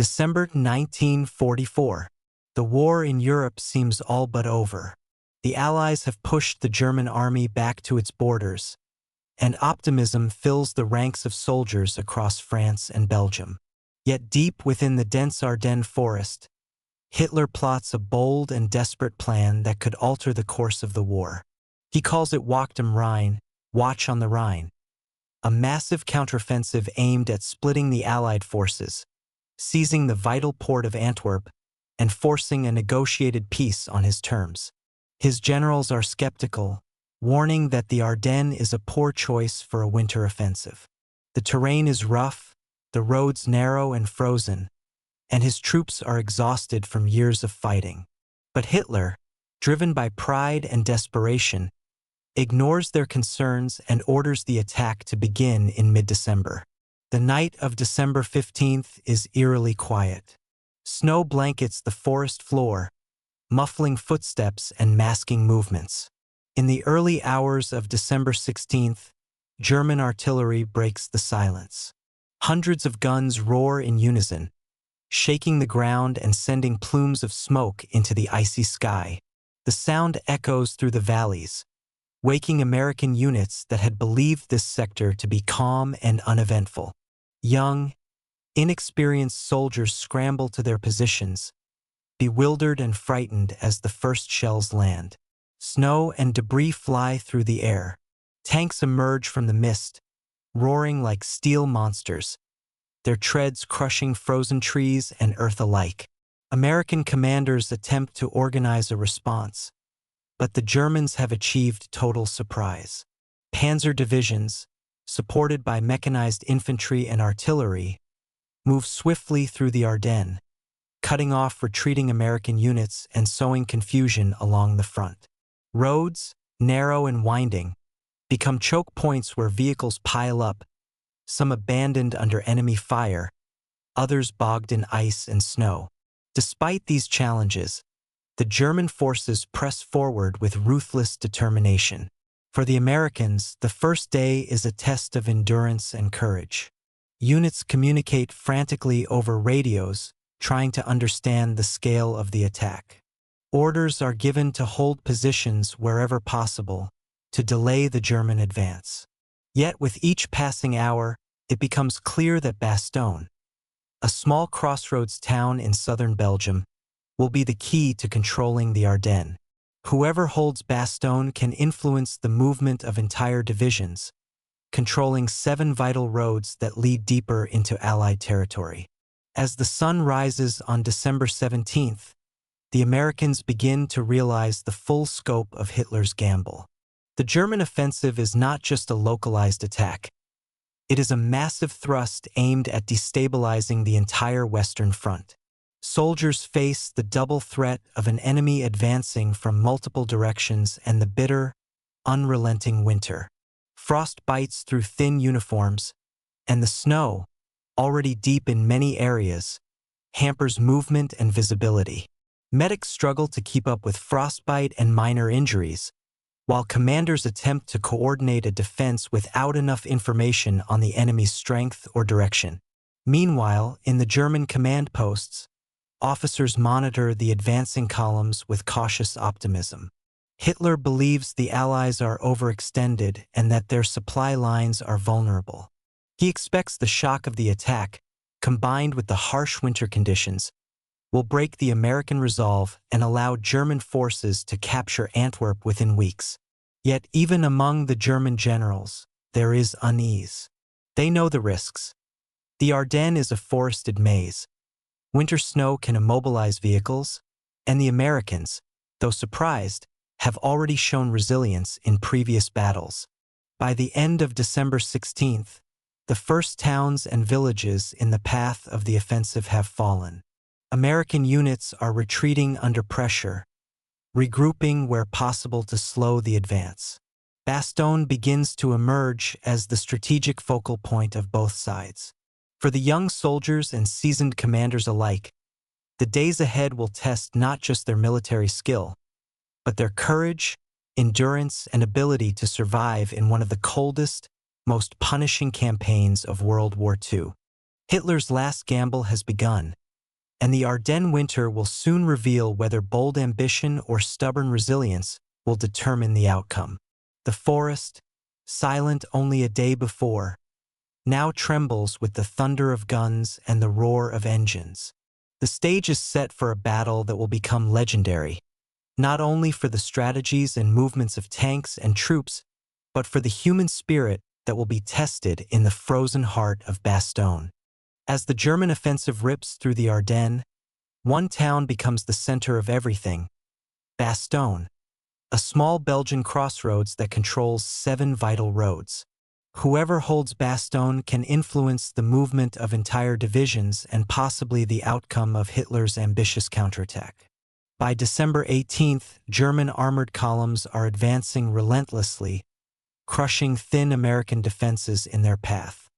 December 1944. The war in Europe seems all but over. The Allies have pushed the German army back to its borders, and optimism fills the ranks of soldiers across France and Belgium. Yet deep within the dense Ardennes forest, Hitler plots a bold and desperate plan that could alter the course of the war. He calls it Wacht am Rhein, Watch on the Rhine, a massive counteroffensive aimed at splitting the Allied forces, seizing the vital port of Antwerp, and forcing a negotiated peace on his terms. His generals are skeptical, warning that the Ardennes is a poor choice for a winter offensive. The terrain is rough, the roads narrow and frozen, and his troops are exhausted from years of fighting. But Hitler, driven by pride and desperation, ignores their concerns and orders the attack to begin in mid-December. The night of December 15th is eerily quiet. Snow blankets the forest floor, muffling footsteps and masking movements. In the early hours of December 16th, German artillery breaks the silence. Hundreds of guns roar in unison, shaking the ground and sending plumes of smoke into the icy sky. The sound echoes through the valleys, waking American units that had believed this sector to be calm and uneventful. Young, inexperienced soldiers scramble to their positions, bewildered and frightened as the first shells land. Snow and debris fly through the air. Tanks emerge from the mist, roaring like steel monsters, their treads crushing frozen trees and earth alike. American commanders attempt to organize a response, but the Germans have achieved total surprise. Panzer divisions, supported by mechanized infantry and artillery, move swiftly through the Ardennes, cutting off retreating American units and sowing confusion along the front. Roads, narrow and winding, become choke points where vehicles pile up, some abandoned under enemy fire, others bogged in ice and snow. Despite these challenges, the German forces press forward with ruthless determination. For the Americans, the first day is a test of endurance and courage. Units communicate frantically over radios, trying to understand the scale of the attack. Orders are given to hold positions wherever possible, to delay the German advance. Yet with each passing hour, it becomes clear that Bastogne, a small crossroads town in southern Belgium, will be the key to controlling the Ardennes. Whoever holds Bastogne can influence the movement of entire divisions, controlling 7 vital roads that lead deeper into Allied territory. As the sun rises on December 17th, the Americans begin to realize the full scope of Hitler's gamble. The German offensive is not just a localized attack. It is a massive thrust aimed at destabilizing the entire Western Front. Soldiers face the double threat of an enemy advancing from multiple directions and the bitter, unrelenting winter. Frost bites through thin uniforms, and the snow, already deep in many areas, hampers movement and visibility. Medics struggle to keep up with frostbite and minor injuries, while commanders attempt to coordinate a defense without enough information on the enemy's strength or direction. Meanwhile, in the German command posts, officers monitor the advancing columns with cautious optimism. Hitler believes the Allies are overextended and that their supply lines are vulnerable. He expects the shock of the attack, combined with the harsh winter conditions, will break the American resolve and allow German forces to capture Antwerp within weeks. Yet even among the German generals, there is unease. They know the risks. The Ardennes is a forested maze. Winter snow can immobilize vehicles, and the Americans, though surprised, have already shown resilience in previous battles. By the end of December 16th, the first towns and villages in the path of the offensive have fallen. American units are retreating under pressure, regrouping where possible to slow the advance. Bastogne begins to emerge as the strategic focal point of both sides. For the young soldiers and seasoned commanders alike, the days ahead will test not just their military skill, but their courage, endurance, and ability to survive in one of the coldest, most punishing campaigns of World War II. Hitler's last gamble has begun, and the Ardennes winter will soon reveal whether bold ambition or stubborn resilience will determine the outcome. The forest, silent only a day before, now trembles with the thunder of guns and the roar of engines. The stage is set for a battle that will become legendary, not only for the strategies and movements of tanks and troops, but for the human spirit that will be tested in the frozen heart of Bastogne. As the German offensive rips through the Ardennes, one town becomes the center of everything: Bastogne, a small Belgian crossroads that controls 7 vital roads. Whoever holds Bastogne can influence the movement of entire divisions and possibly the outcome of Hitler's ambitious counterattack. By December 18th, German armored columns are advancing relentlessly, crushing thin American defenses in their path.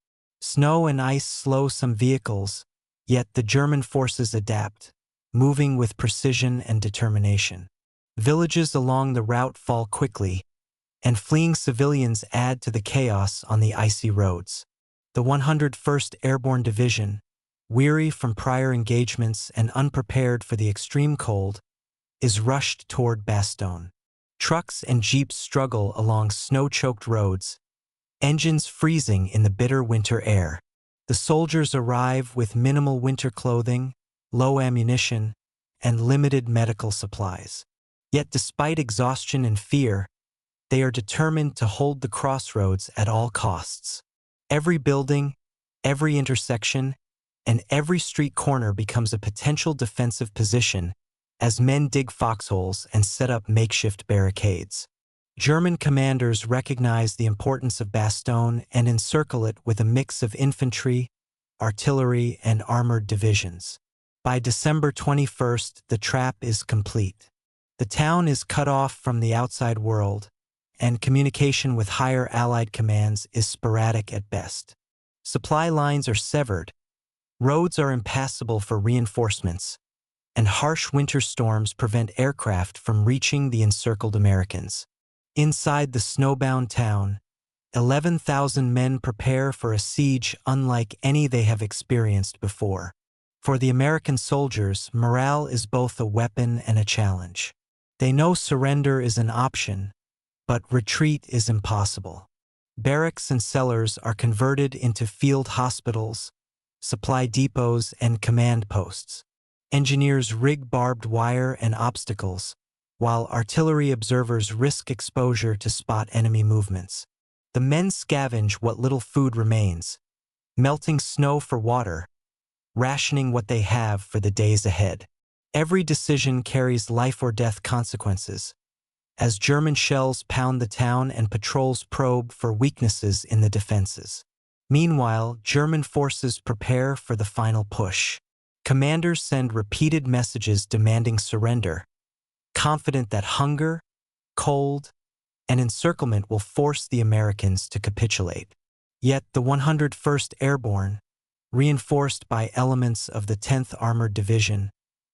Snow and ice slow some vehicles, yet the German forces adapt, moving with precision and determination. Villages along the route fall quickly, and fleeing civilians add to the chaos on the icy roads. The 101st Airborne Division, weary from prior engagements and unprepared for the extreme cold, is rushed toward Bastogne. Trucks and jeeps struggle along snow-choked roads, engines freezing in the bitter winter air. The soldiers arrive with minimal winter clothing, low ammunition, and limited medical supplies. Yet despite exhaustion and fear, they are determined to hold the crossroads at all costs. Every building, every intersection, and every street corner becomes a potential defensive position as men dig foxholes and set up makeshift barricades. German commanders recognize the importance of Bastogne and encircle it with a mix of infantry, artillery, and armored divisions. By December 21st, the trap is complete. The town is cut off from the outside world, and communication with higher Allied commands is sporadic at best. Supply lines are severed, roads are impassable for reinforcements, and harsh winter storms prevent aircraft from reaching the encircled Americans. Inside the snowbound town, 11,000 men prepare for a siege unlike any they have experienced before. For the American soldiers, morale is both a weapon and a challenge. They know surrender is an option, but retreat is impossible. Barracks and cellars are converted into field hospitals, supply depots, and command posts. Engineers rig barbed wire and obstacles, while artillery observers risk exposure to spot enemy movements. The men scavenge what little food remains, melting snow for water, rationing what they have for the days ahead. Every decision carries life or death consequences, as German shells pound the town and patrols probe for weaknesses in the defenses. Meanwhile, German forces prepare for the final push. Commanders send repeated messages demanding surrender, confident that hunger, cold, and encirclement will force the Americans to capitulate. Yet the 101st Airborne, reinforced by elements of the 10th Armored Division,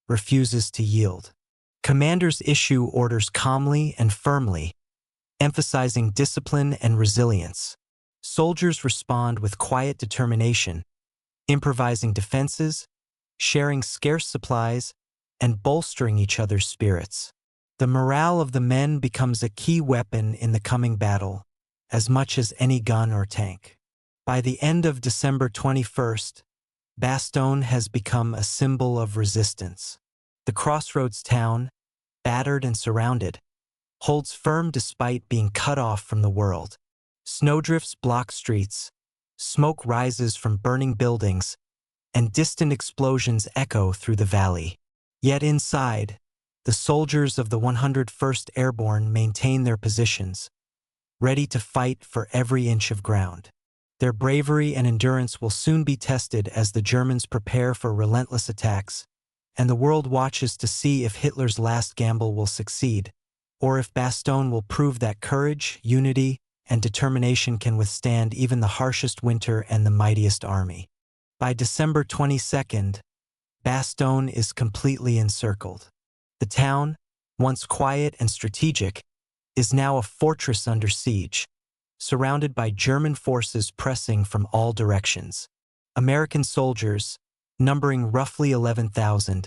refuses to yield. Commanders issue orders calmly and firmly, emphasizing discipline and resilience. Soldiers respond with quiet determination, improvising defenses, sharing scarce supplies, and bolstering each other's spirits. The morale of the men becomes a key weapon in the coming battle, as much as any gun or tank. By the end of December 21st, Bastogne has become a symbol of resistance. The crossroads town, battered and surrounded, holds firm despite being cut off from the world. Snowdrifts block streets, smoke rises from burning buildings, and distant explosions echo through the valley. Yet inside, the soldiers of the 101st Airborne maintain their positions, ready to fight for every inch of ground. Their bravery and endurance will soon be tested as the Germans prepare for relentless attacks, and the world watches to see if Hitler's last gamble will succeed, or if Bastogne will prove that courage, unity, and determination can withstand even the harshest winter and the mightiest army. By December 22nd, Bastogne is completely encircled. The town, once quiet and strategic, is now a fortress under siege, surrounded by German forces pressing from all directions. American soldiers, numbering roughly 11,000,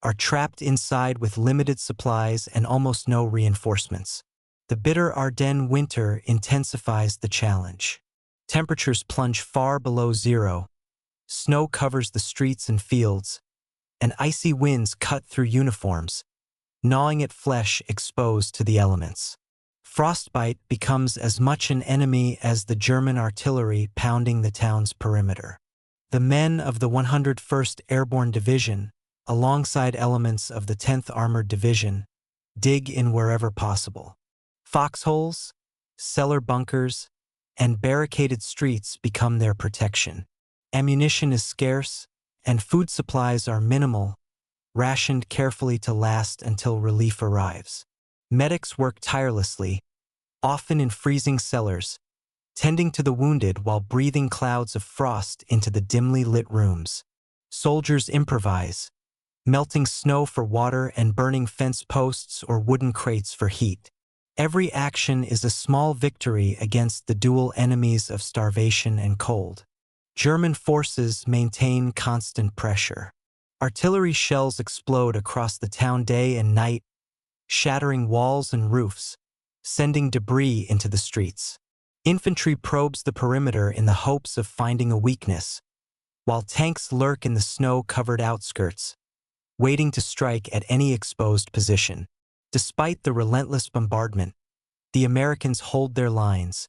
are trapped inside with limited supplies and almost no reinforcements. The bitter Ardennes winter intensifies the challenge. Temperatures plunge far below zero, snow covers the streets and fields, and icy winds cut through uniforms, gnawing at flesh exposed to the elements. Frostbite becomes as much an enemy as the German artillery pounding the town's perimeter. The men of the 101st Airborne Division, alongside elements of the 10th Armored Division, dig in wherever possible. Foxholes, cellar bunkers, and barricaded streets become their protection. Ammunition is scarce, and food supplies are minimal, rationed carefully to last until relief arrives. Medics work tirelessly, often in freezing cellars, tending to the wounded while breathing clouds of frost into the dimly lit rooms. Soldiers improvise, melting snow for water and burning fence posts or wooden crates for heat. Every action is a small victory against the dual enemies of starvation and cold. German forces maintain constant pressure. Artillery shells explode across the town day and night, shattering walls and roofs, sending debris into the streets. Infantry probes the perimeter in the hopes of finding a weakness, while tanks lurk in the snow-covered outskirts, waiting to strike at any exposed position. Despite the relentless bombardment, the Americans hold their lines,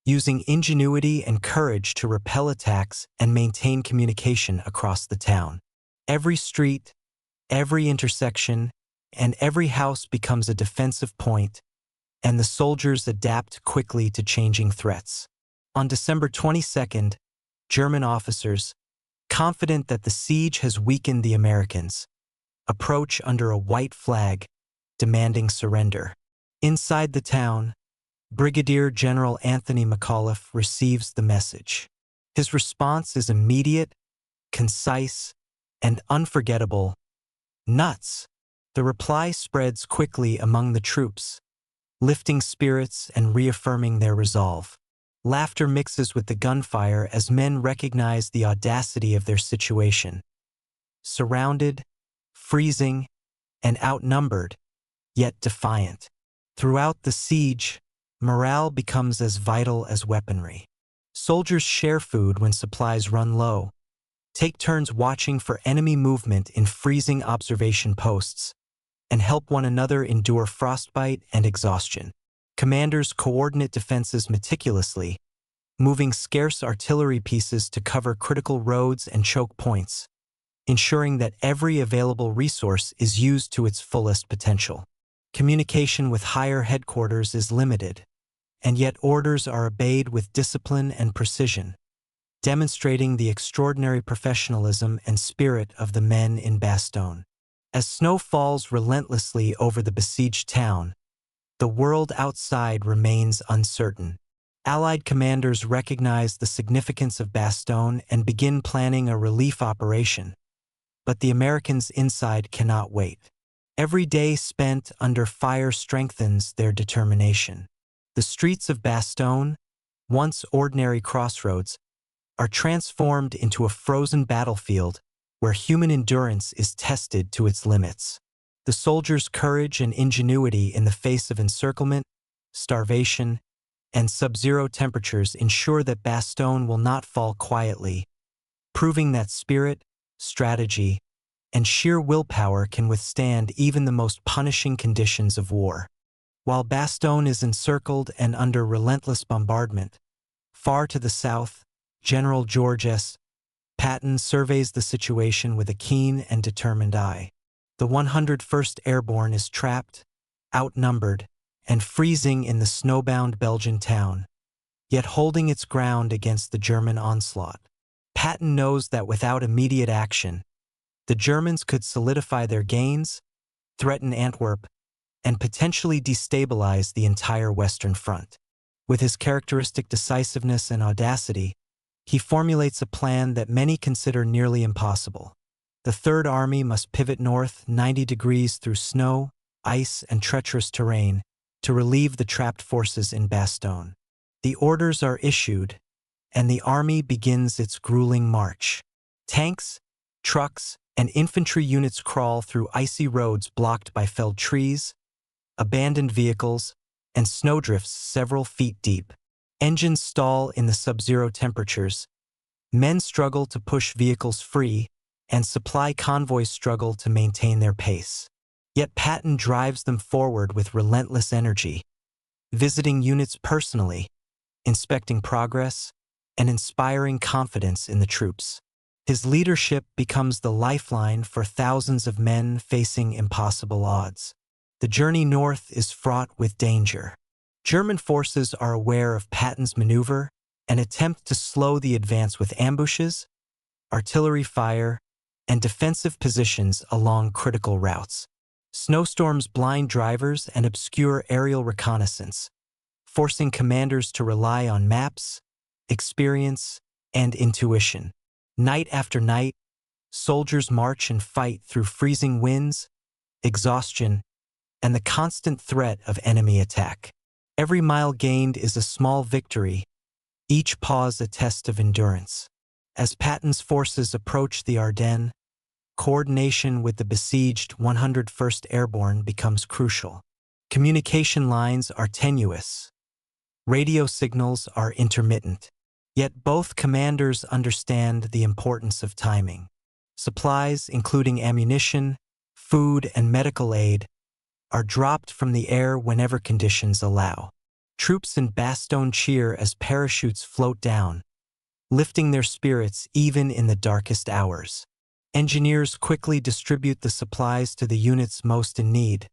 using ingenuity and courage to repel attacks and maintain communication across the town. Every street, every intersection, and every house becomes a defensive point, and the soldiers adapt quickly to changing threats. On December 22nd, German officers, confident that the siege has weakened the Americans, approach under a white flag, demanding surrender. Inside the town, Brigadier General Anthony McAuliffe receives the message. His response is immediate, concise, and unforgettable. Nuts! The reply spreads quickly among the troops, lifting spirits and reaffirming their resolve. Laughter mixes with the gunfire as men recognize the audacity of their situation. Surrounded, freezing, and outnumbered, yet defiant. Throughout the siege, morale becomes as vital as weaponry. Soldiers share food when supplies run low, take turns watching for enemy movement in freezing observation posts, and help one another endure frostbite and exhaustion. Commanders coordinate defenses meticulously, moving scarce artillery pieces to cover critical roads and choke points, ensuring that every available resource is used to its fullest potential. Communication with higher headquarters is limited, and yet orders are obeyed with discipline and precision, demonstrating the extraordinary professionalism and spirit of the men in Bastogne. As snow falls relentlessly over the besieged town, the world outside remains uncertain. Allied commanders recognize the significance of Bastogne and begin planning a relief operation, but the Americans inside cannot wait. Every day spent under fire strengthens their determination. The streets of Bastogne, once ordinary crossroads, are transformed into a frozen battlefield where human endurance is tested to its limits. The soldiers' courage and ingenuity in the face of encirclement, starvation, and sub-zero temperatures ensure that Bastogne will not fall quietly, proving that spirit, strategy, and sheer willpower can withstand even the most punishing conditions of war. While Bastogne is encircled and under relentless bombardment, far to the south, General George S. Patton surveys the situation with a keen and determined eye. The 101st Airborne is trapped, outnumbered, and freezing in the snowbound Belgian town, yet holding its ground against the German onslaught. Patton knows that without immediate action, the Germans could solidify their gains, threaten Antwerp, and potentially destabilize the entire Western Front. With his characteristic decisiveness and audacity, he formulates a plan that many consider nearly impossible. The Third Army must pivot north 90 degrees through snow, ice, and treacherous terrain to relieve the trapped forces in Bastogne. The orders are issued, and the army begins its grueling march. Tanks, Trucks and infantry units crawl through icy roads blocked by felled trees, abandoned vehicles, and snowdrifts several feet deep. Engines stall in the sub-zero temperatures. Men struggle to push vehicles free, and supply convoys struggle to maintain their pace. Yet Patton drives them forward with relentless energy, visiting units personally, inspecting progress, and inspiring confidence in the troops. His leadership becomes the lifeline for thousands of men facing impossible odds. The journey north is fraught with danger. German forces are aware of Patton's maneuver and attempt to slow the advance with ambushes, artillery fire, and defensive positions along critical routes. Snowstorms blind drivers and obscure aerial reconnaissance, forcing commanders to rely on maps, experience, and intuition. Night after night, soldiers march and fight through freezing winds, exhaustion, and the constant threat of enemy attack. Every mile gained is a small victory, each pause a test of endurance. As Patton's forces approach the Ardennes, coordination with the besieged 101st Airborne becomes crucial. Communication lines are tenuous. Radio signals are intermittent. Yet both commanders understand the importance of timing. Supplies, including ammunition, food, and medical aid, are dropped from the air whenever conditions allow. Troops in Bastogne cheer as parachutes float down, lifting their spirits even in the darkest hours. Engineers quickly distribute the supplies to the units most in need,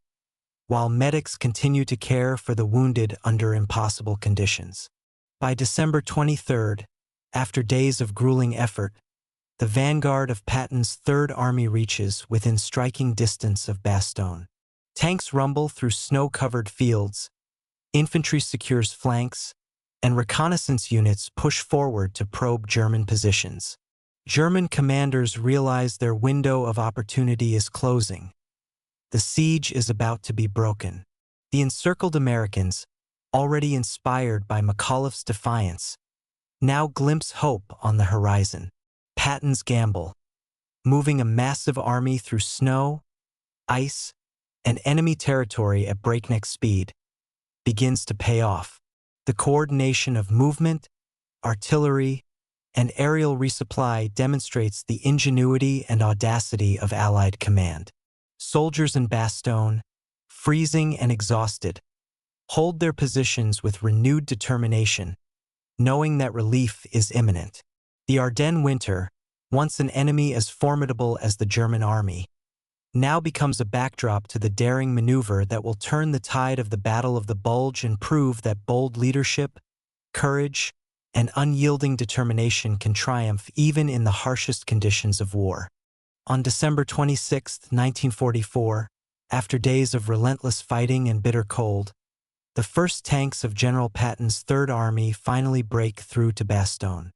while medics continue to care for the wounded under impossible conditions. By December 23rd, after days of grueling effort, the vanguard of Patton's Third Army reaches within striking distance of Bastogne. Tanks rumble through snow-covered fields, infantry secures flanks, and reconnaissance units push forward to probe German positions. German commanders realize their window of opportunity is closing. The siege is about to be broken. The encircled Americans, already inspired by McAuliffe's defiance, now glimpse hope on the horizon. Patton's gamble, moving a massive army through snow, ice, and enemy territory at breakneck speed, begins to pay off. The coordination of movement, artillery, and aerial resupply demonstrates the ingenuity and audacity of Allied command. Soldiers in Bastogne, freezing and exhausted, hold their positions with renewed determination, knowing that relief is imminent. The Ardennes winter, once an enemy as formidable as the German army, now becomes a backdrop to the daring maneuver that will turn the tide of the Battle of the Bulge and prove that bold leadership, courage, and unyielding determination can triumph even in the harshest conditions of war. On December 26, 1944, after days of relentless fighting and bitter cold, the first tanks of General Patton's Third Army finally break through to Bastogne.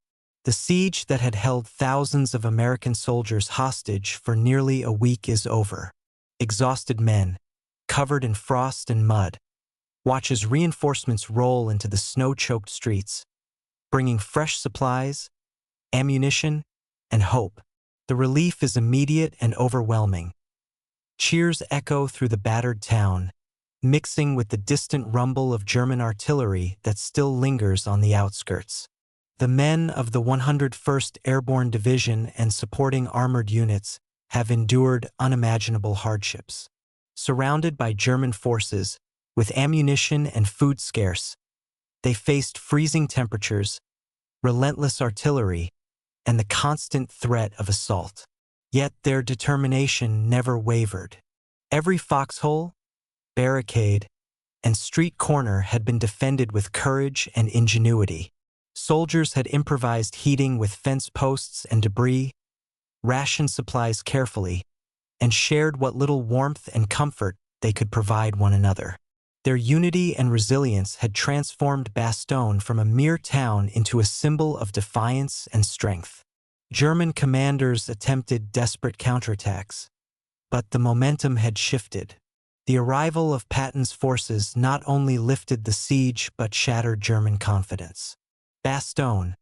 The siege that had held thousands of American soldiers hostage for nearly a week is over. Exhausted men, covered in frost and mud, watch as reinforcements roll into the snow-choked streets, bringing fresh supplies, ammunition, and hope. The relief is immediate and overwhelming. Cheers echo through the battered town, mixing with the distant rumble of German artillery that still lingers on the outskirts. The men of the 101st Airborne Division and supporting armored units have endured unimaginable hardships. Surrounded by German forces, with ammunition and food scarce, they faced freezing temperatures, relentless artillery, and the constant threat of assault. Yet their determination never wavered. Every foxhole, barricade, and street corner had been defended with courage and ingenuity. Soldiers had improvised heating with fence posts and debris, rationed supplies carefully, and shared what little warmth and comfort they could provide one another. Their unity and resilience had transformed Bastogne from a mere town into a symbol of defiance and strength. German commanders attempted desperate counterattacks, but the momentum had shifted. The arrival of Patton's forces not only lifted the siege but shattered German confidence. Bastogne,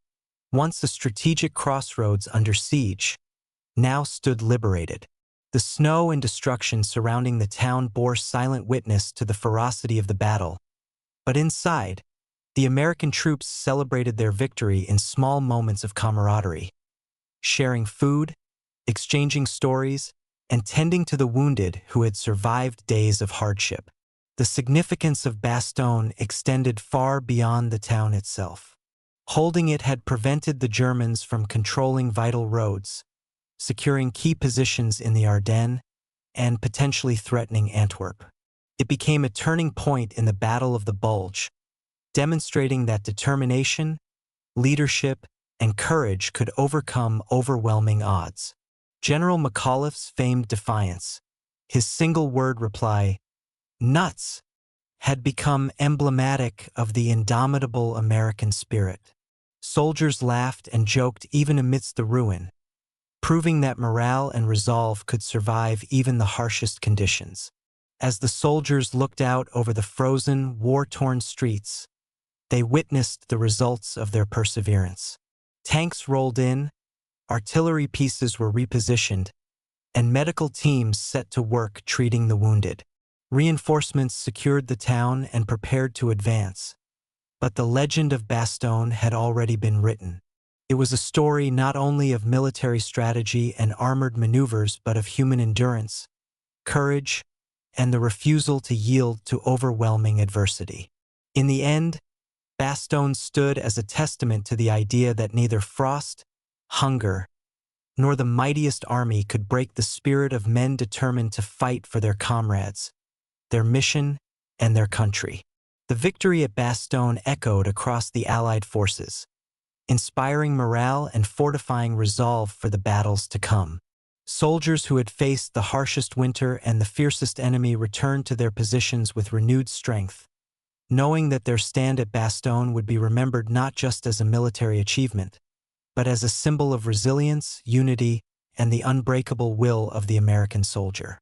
once a strategic crossroads under siege, now stood liberated. The snow and destruction surrounding the town bore silent witness to the ferocity of the battle. But inside, the American troops celebrated their victory in small moments of camaraderie, sharing food, exchanging stories, and tending to the wounded who had survived days of hardship. The significance of Bastogne extended far beyond the town itself. Holding it had prevented the Germans from controlling vital roads, securing key positions in the Ardennes, and potentially threatening Antwerp. It became a turning point in the Battle of the Bulge, demonstrating that determination, leadership, and courage could overcome overwhelming odds. General McAuliffe's famed defiance, his single-word reply, "Nuts," had become emblematic of the indomitable American spirit. Soldiers laughed and joked even amidst the ruin, proving that morale and resolve could survive even the harshest conditions. As the soldiers looked out over the frozen, war-torn streets, they witnessed the results of their perseverance. Tanks rolled in, artillery pieces were repositioned, and medical teams set to work treating the wounded. Reinforcements secured the town and prepared to advance. But the legend of Bastogne had already been written. It was a story not only of military strategy and armored maneuvers but of human endurance, courage, and the refusal to yield to overwhelming adversity. In the end, Bastogne stood as a testament to the idea that neither frost, hunger, nor the mightiest army could break the spirit of men determined to fight for their comrades, their mission, and their country. The victory at Bastogne echoed across the Allied forces, inspiring morale and fortifying resolve for the battles to come. Soldiers who had faced the harshest winter and the fiercest enemy returned to their positions with renewed strength, knowing that their stand at Bastogne would be remembered not just as a military achievement, but as a symbol of resilience, unity, and the unbreakable will of the American soldier.